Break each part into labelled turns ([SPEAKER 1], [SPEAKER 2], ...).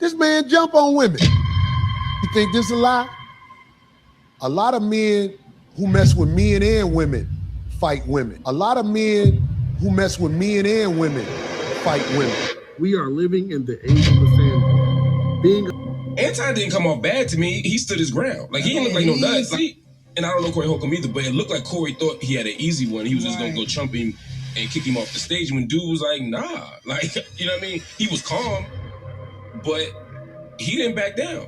[SPEAKER 1] This man jump on women. You think this a lie? A lot of men who mess with men and women fight women. A lot of men who mess with men and women fight women. We are living in the age of the sandbox.
[SPEAKER 2] Anton didn't come off bad to me. He stood his ground. Like, he didn't look like no nuts. And I don't know Corey Holcomb either, but it looked like Corey thought he had an easy one. He was just going to go chump him and kick him off the stage when dude was like, nah. Like, you know what I mean? He was calm, but he didn't back down.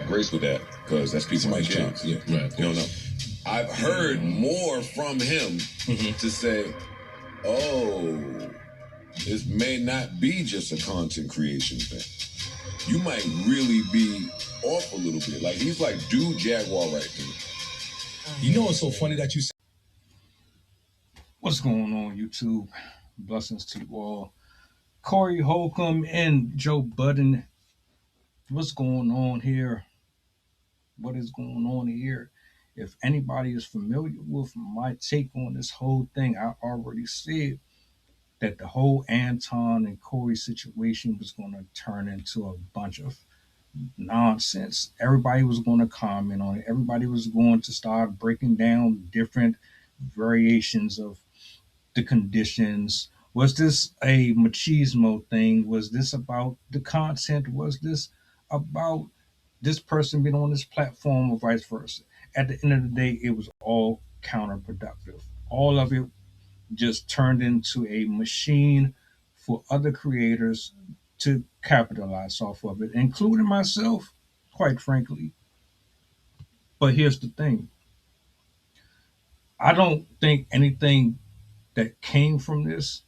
[SPEAKER 3] Grace with that, because that's piece of my chance.
[SPEAKER 2] Yeah, right.
[SPEAKER 3] You don't know. I've heard more from him to say, oh, this may not be just a content creation thing. You might really be off a little bit. Like, he's like, dude, Jaguar right there.
[SPEAKER 4] You know what's so funny that you say?
[SPEAKER 5] What's going on, YouTube? Blessings to you all. Corey Holcomb and Joe Budden. What's going on here? What is going on here? If anybody is familiar with my take on this whole thing, I already said that the whole Anton and Corey situation was going to turn into a bunch of nonsense. Everybody was going to comment on it. Everybody was going to start breaking down different variations of the conditions. Was this a machismo thing? Was this about the content? Was this about this person being on this platform or vice versa? At the end of the day, it was all counterproductive. All of it just turned into a machine for other creators to capitalize off of it, including myself, quite frankly. But here's the thing. I don't think anything that came from this,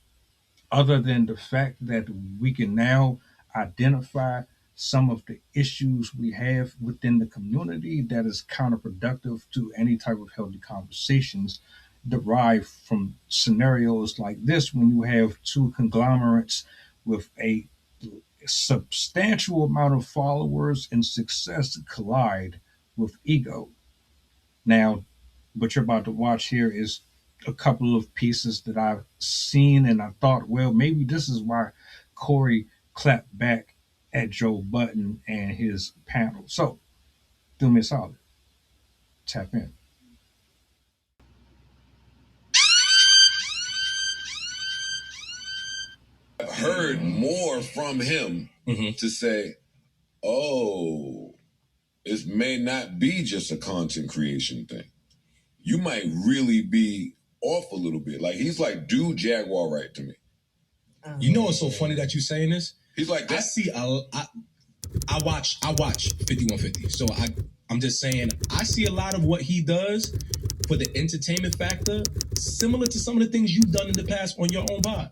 [SPEAKER 5] other than the fact that we can now identify some of the issues we have within the community that is counterproductive to any type of healthy conversations derived from scenarios like this, when you have two conglomerates with a substantial amount of followers and success collide with ego. Now, what you're about to watch here is a couple of pieces that I've seen, and I thought, well, maybe this is why Corey clapped back at Joe Budden and his panel. So, do me a solid. Tap in.
[SPEAKER 3] I've heard more from him to say, oh, this may not be just a content creation thing. You might really be off a little bit. Like, he's like, dude, Jaguar right to me.
[SPEAKER 4] You know what's so funny that you saying this?
[SPEAKER 3] He's like that.
[SPEAKER 4] I watch 5150. So I'm just saying, I see a lot of what he does for the entertainment factor, similar to some of the things you've done in the past on your own pod.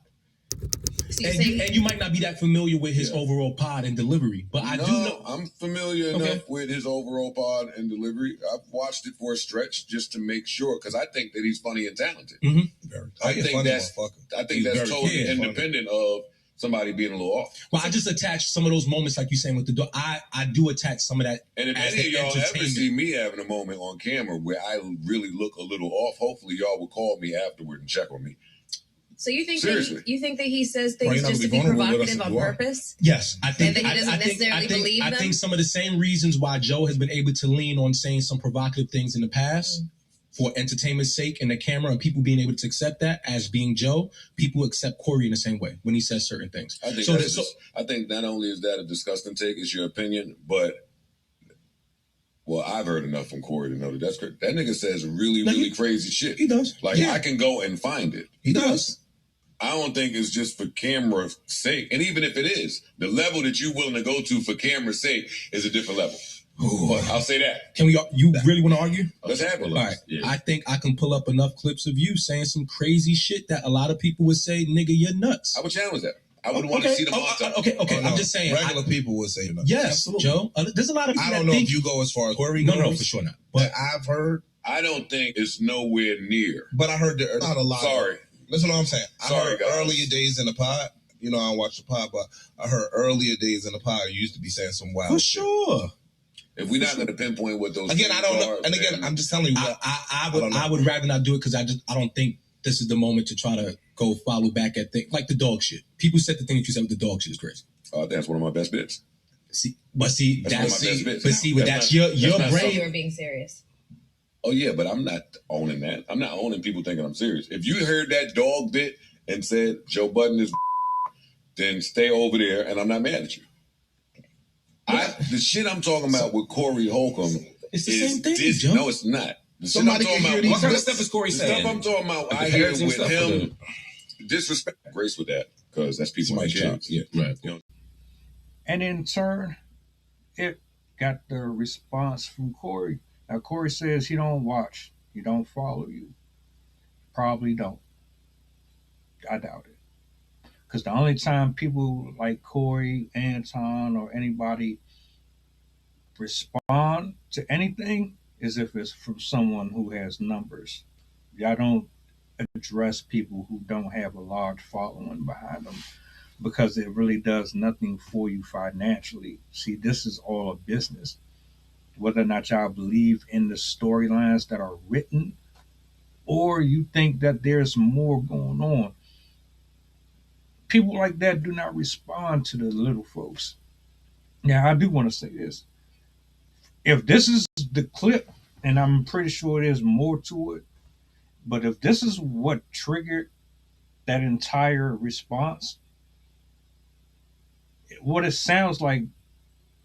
[SPEAKER 4] And you might not be that familiar with his overall pod and delivery, but I do know.
[SPEAKER 3] I'm familiar enough with his overall pod and delivery. I've watched it for a stretch just to make sure, because I think that he's funny and talented. I think that's totally independent of somebody being a little off.
[SPEAKER 4] Well, I just attach some of those moments, like you're saying with the door. I do attach some of that.
[SPEAKER 3] And if any of y'all ever see me having a moment on camera where I really look a little off, hopefully y'all will call me afterward and check on me.
[SPEAKER 6] So you think that he says things just to be provocative on purpose?
[SPEAKER 4] Yes, I think.
[SPEAKER 6] And that he doesn't necessarily believe them?
[SPEAKER 4] I think some of the same reasons why Joe has been able to lean on saying some provocative things in the past for entertainment's sake and the camera and people being able to accept that as being Joe, people accept Corey in the same way when he says certain things.
[SPEAKER 3] I think not only is that a disgusting take, it's your opinion, but well, I've heard enough from Corey to know that that's great. That nigga says really crazy shit.
[SPEAKER 4] He does.
[SPEAKER 3] Like, I can go and find it.
[SPEAKER 4] He does.
[SPEAKER 3] I don't think it's just for camera's sake. And even if it is, the level that you're willing to go to for camera's sake is a different level. But I'll say that.
[SPEAKER 4] Can we? You really want to argue?
[SPEAKER 3] Let's have it.
[SPEAKER 4] All right. Yeah. I think I can pull up enough clips of you saying some crazy shit that a lot of people would say, nigga, you're nuts.
[SPEAKER 3] I would challenge that. I would want to see the montage.
[SPEAKER 4] Okay. I'm just saying.
[SPEAKER 7] Regular people would say you're nuts.
[SPEAKER 4] Yes,
[SPEAKER 7] absolutely.
[SPEAKER 4] Joe. There's a lot of people
[SPEAKER 7] I don't know if you go as far as Corey goes.
[SPEAKER 4] No, for sure not.
[SPEAKER 7] But I've heard.
[SPEAKER 3] I don't think it's nowhere near.
[SPEAKER 7] But I heard there's not a lot.
[SPEAKER 3] Sorry.
[SPEAKER 7] Listen to what I'm saying. I heard
[SPEAKER 3] guys.
[SPEAKER 7] Earlier days in the pod. You know, I don't watch the pod, but I heard earlier days in the pod, you used to be saying some wild shit.
[SPEAKER 4] For sure.
[SPEAKER 3] If we're not going to pinpoint what those
[SPEAKER 7] again, I don't know. And again, I'm just telling you.
[SPEAKER 4] I would rather not do it because I don't think this is the moment to try to go follow back at things like the dog shit. People said the thing that you said with the dog shit is crazy.
[SPEAKER 3] That's one of my best bits.
[SPEAKER 4] That's your brain.
[SPEAKER 6] You're being serious.
[SPEAKER 3] Oh yeah, but I'm not owning that. I'm not owning people thinking I'm serious. If you heard that dog bit and said Joe Budden is, then stay over there, and I'm not mad at you. The shit I'm talking about with Corey Holcomb
[SPEAKER 4] it's the same thing, Joe.
[SPEAKER 3] No, it's not. The shit
[SPEAKER 2] Somebody can hear what kind of stuff is Corey saying?
[SPEAKER 3] Stuff I'm talking about, I hear with him. Disrespect, grace with that, because that's people like kids.
[SPEAKER 2] Yeah, right.
[SPEAKER 3] You know?
[SPEAKER 5] And in turn, it got the response from Corey. Now, Corey says he don't watch, he don't follow you. Probably don't. I doubt it. Because the only time people like Corey, Anton, or anybody respond to anything is if it's from someone who has numbers. Y'all don't address people who don't have a large following behind them because it really does nothing for you financially. See, this is all a business. Whether or not y'all believe in the storylines that are written or you think that there's more going on, people like that do not respond to the little folks. Now, I do want to say this. If this is the clip, and I'm pretty sure there's more to it, but if this is what triggered that entire response, what it sounds like,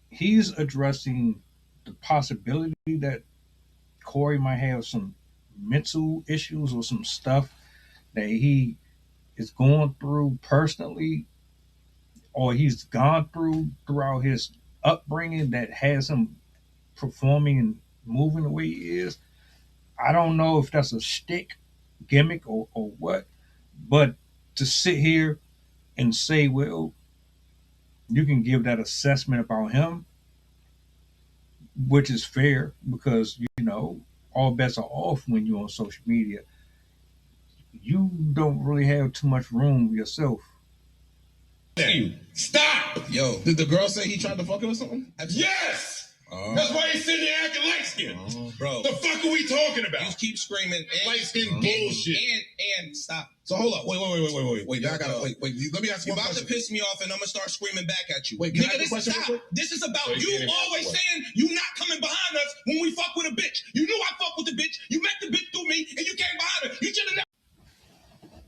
[SPEAKER 5] he's addressing the possibility that Corey might have some mental issues or some stuff that he is going through personally, or he's gone through throughout his upbringing that has him performing and moving the way he is. I don't know if that's a shtick, gimmick, or what, but to sit here and say, well, you can give that assessment about him, which is fair because, all bets are off when you're on social media. You don't really have too much room yourself.
[SPEAKER 7] Stop!
[SPEAKER 8] Yo,
[SPEAKER 7] Did the girl say he tried to fuck her or something?
[SPEAKER 8] Yes! That's why he's sitting there acting light skinned.
[SPEAKER 7] Bro.
[SPEAKER 8] The fuck are we talking about?
[SPEAKER 7] You keep screaming
[SPEAKER 8] light skinned bullshit.
[SPEAKER 7] And stop. So hold up. Wait. Y'all gotta wait. Let me ask you.
[SPEAKER 8] You're about to piss me off and I'm gonna start screaming back at you.
[SPEAKER 7] Wait, can I
[SPEAKER 8] nigga,
[SPEAKER 7] ask a question real quick?
[SPEAKER 8] This is about you always saying you not coming behind us when we fuck with a bitch. You knew I fuck with the bitch. You met the bitch through me and you came behind her. You should have never.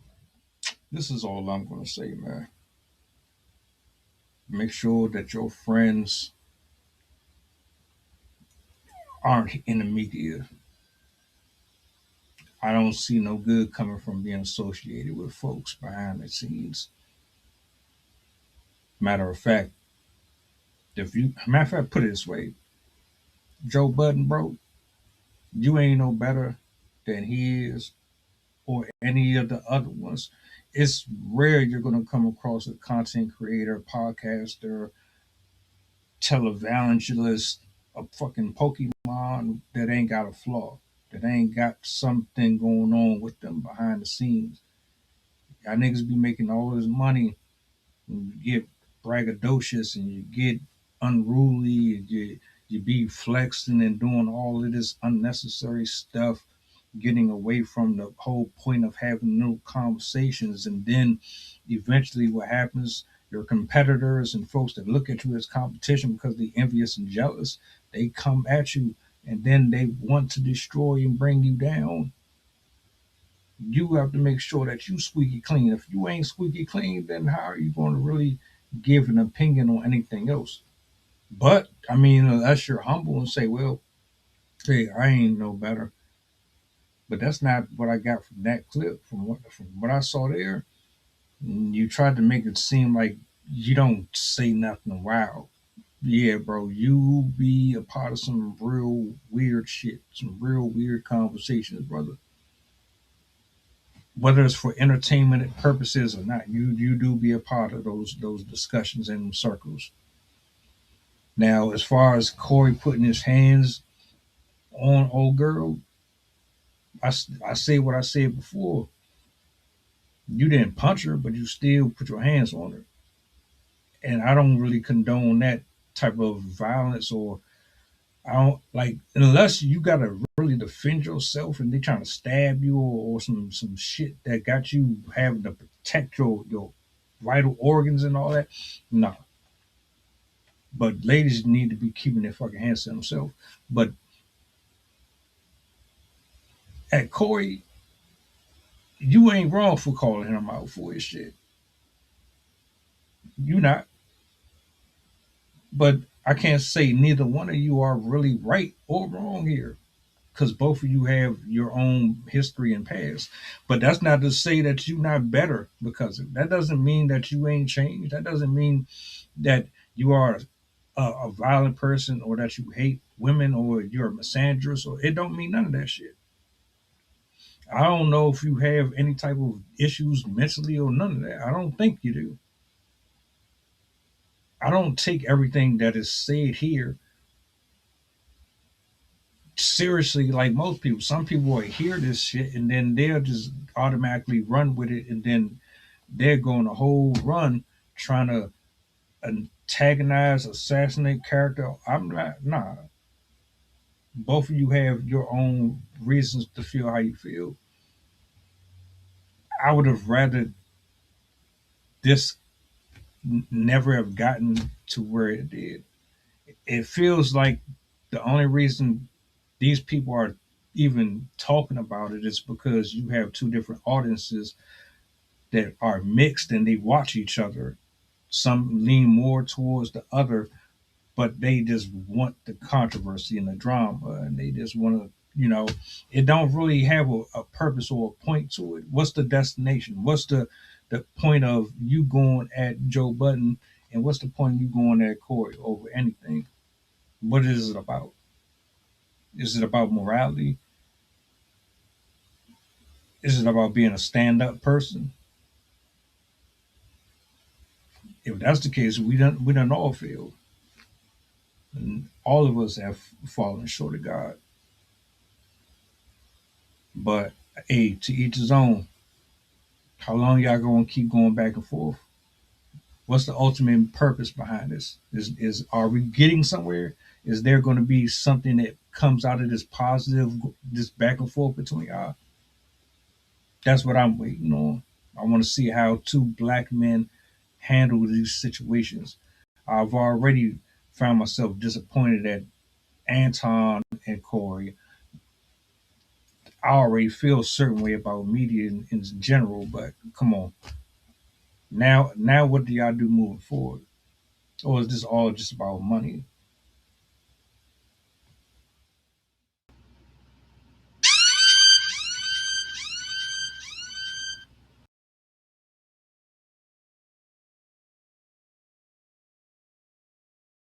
[SPEAKER 5] This is all I'm going to say, man. Make sure that your friends aren't in the media. I don't see no good coming from being associated with folks behind the scenes. Matter of fact, put it this way, Joe Budden, bro, you ain't no better than he is or any of the other ones. It's rare you're going to come across a content creator, podcaster, televangelist, a fucking Pokemon that ain't got a flaw, that ain't got something going on with them behind the scenes. Y'all niggas be making all this money and you get braggadocious and you get unruly and you be flexing and doing all of this unnecessary stuff, getting away from the whole point of having no conversations. And then eventually what happens, your competitors and folks that look at you as competition because they're envious and jealous, they come at you and then they want to destroy and bring you down. You have to make sure that you squeaky clean. If you ain't squeaky clean, then how are you going to really give an opinion on anything else? But, unless you're humble and say, well, hey, I ain't no better. But that's not what I got from that clip. From what I saw there, you tried to make it seem like you don't say nothing wild. Yeah, bro, you be a part of some real weird shit, some real weird conversations, brother. Whether it's for entertainment purposes or not, you do be a part of those discussions and circles. Now, as far as Corey putting his hands on old girl, I say what I said before. You didn't punch her, but you still put your hands on her. And I don't really condone that type of violence or I don't like unless you gotta really defend yourself and they trying to stab you or some shit that got you having to protect your vital organs and all that. No. But ladies need to be keeping their fucking hands to themselves. But at Corey, you ain't wrong for calling him out for his shit. You not. But I can't say neither one of you are really right or wrong here. Because both of you have your own history and past. But that's not to say that you're not better because that doesn't mean that you ain't changed. That doesn't mean that you are a violent person or that you hate women or you're a misandrist or it don't mean none of that shit. I don't know if you have any type of issues mentally or none of that. I don't think you do. I don't take everything that is said here seriously like most people. Some people will hear this shit and then they'll just automatically run with it and then they're going a whole run trying to antagonize, assassinate character. I'm not, nah. Both of you have your own reasons to feel how you feel. I would have rather this never have gotten to where it did. It feels like the only reason these people are even talking about it is because you have two different audiences that are mixed and they watch each other. Some lean more towards the other, but they just want the controversy and the drama, and they just want to, it don't really have a purpose or a point to it. What's the destination? What's the point of you going at Joe Budden, and what's the point of you going at Corey over anything? What is it about? Is it about morality? Is it about being a stand-up person? If that's the case, we done all failed. And all of us have fallen short of God. But hey, to each his own. How long y'all gonna keep going back and forth? What's the ultimate purpose behind this? Is are we getting somewhere? Is there going to be something that comes out of this positive, this back and forth between y'all? That's what I'm waiting on. I want to see how two black men handle these situations. I've already found myself disappointed at Anton and Corey. I already feel a certain way about media in general, but come on. Now what do y'all do moving forward? Or is this all just about money?